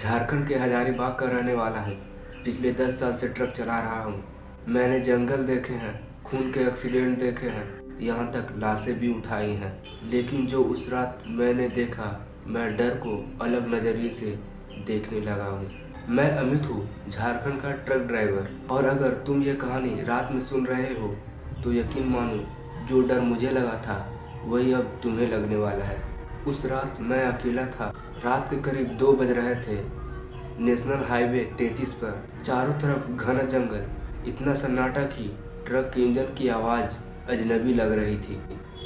झारखंड के हजारीबाग का रहने वाला हूँ। पिछले 10 साल से ट्रक चला रहा हूँ। मैंने जंगल देखे हैं, खून के एक्सीडेंट देखे हैं, यहाँ तक लाशें भी उठाई हैं। लेकिन जो उस रात मैंने देखा, मैं डर को अलग नज़रिए से देखने लगा हूँ। मैं अमित हूँ, झारखंड का ट्रक ड्राइवर। और अगर तुम ये कहानी रात में सुन रहे हो तो यकीन मानो, जो डर मुझे लगा था वही अब तुम्हें लगने वाला है। उस रात मैं अकेला था। रात के करीब 2 बज रहे थे। नेशनल हाईवे 33 पर चारों तरफ घना जंगल, इतना सन्नाटा कि ट्रक के इंजन की आवाज़ अजनबी लग रही थी।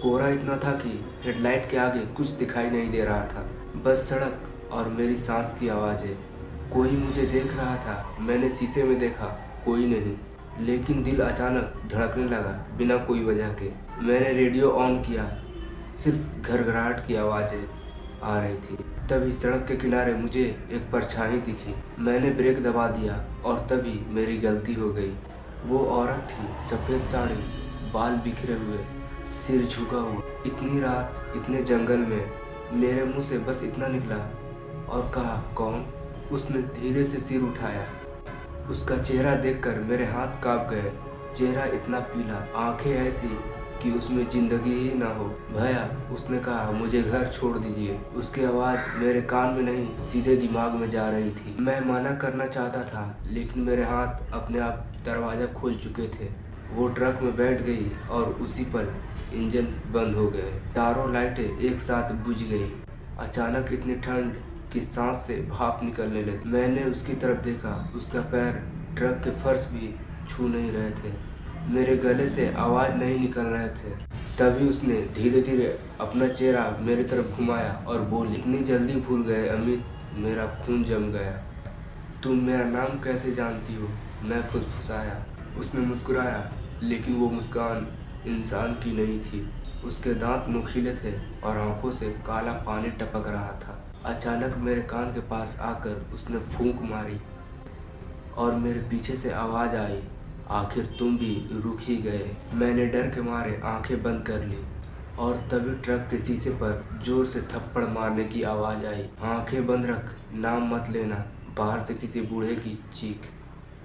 कोहरा इतना था कि हेडलाइट के आगे कुछ दिखाई नहीं दे रहा था, बस सड़क और मेरी सांस की आवाज़ें। कोई मुझे देख रहा था, मैंने शीशे में देखा, कोई नहीं। लेकिन दिल अचानक धड़कने लगा बिना कोई वजह के। मैंने रेडियो ऑन किया, सिर्फ घरघराहट की आवाज़ें आ रही थी। तभी सड़क के किनारे मुझे एक परछाई दिखी। मैंने ब्रेक दबा दिया और तभी मेरी गलती हो गई। वो औरत थी, सफ़ेद साड़ी, बाल बिखरे हुए, सिर झुका हुआ। इतनी रात, इतने जंगल में मेरे मुंह से बस इतना निकला और कहा, कौन? उसने धीरे से सिर उठाया। उसका चेहरा देखकर मेरे हाथ कांप गए। चेहरा इतना पीला, आंखें ऐसी कि उसमें जिंदगी ही ना हो। भैया, उसने कहा, मुझे घर छोड़ दीजिए। उसकी आवाज़ मेरे कान में नहीं, सीधे दिमाग में जा रही थी। मैं मना करना चाहता था, लेकिन मेरे हाथ अपने आप दरवाज़ा खोल चुके थे। वो ट्रक में बैठ गई और उसी पल इंजन बंद हो गए। चारों लाइटें एक साथ बुझ गई। अचानक इतनी ठंड कि सांस से भाप निकलने लगी। मैंने उसकी तरफ देखा, उसका पैर ट्रक के फर्श भी छू नहीं रहे थे। मेरे गले से आवाज़ नहीं निकल रहे थे। तभी उसने धीरे धीरे अपना चेहरा मेरी तरफ घुमाया और बोली, इतनी जल्दी भूल गए अमित? मेरा खून जम गया। तुम मेरा नाम कैसे जानती हो? मैं फुसफुसाया। उसने मुस्कुराया, लेकिन वो मुस्कान इंसान की नहीं थी। उसके दांत नुकीले थे और आंखों से काला पानी टपक रहा था। अचानक मेरे कान के पास आकर उसने फूंक मारी और मेरे पीछे से आवाज़ आई, आखिर तुम भी रुक ही गए। मैंने डर के मारे आंखें बंद कर ली और तभी ट्रक के शीशे पर जोर से थप्पड़ मारने की आवाज़ आई। आंखें बंद रख, नाम मत लेना। बाहर से किसी बूढ़े की चीख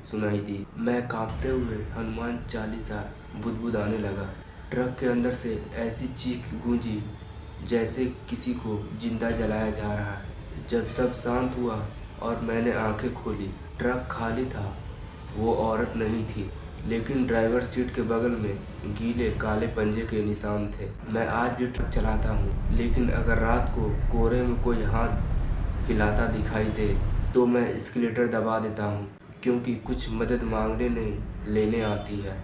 सुनाई दी। मैं कांपते हुए हनुमान चालीसा बुदबुदाने लगा। ट्रक के अंदर से ऐसी चीख गूंजी जैसे किसी को जिंदा जलाया जा रहा है। जब सब शांत हुआ और मैंने आंखें खोली, ट्रक खाली था। वो औरत नहीं थी, लेकिन ड्राइवर सीट के बगल में गीले काले पंजे के निशान थे। मैं आज भी ट्रक चलाता हूँ, लेकिन अगर रात को कोहरे में कोई हाथ हिलाता दिखाई दे तो मैं एस्केलेटर दबा देता हूँ, क्योंकि कुछ मदद मांगने नहीं, लेने आती है।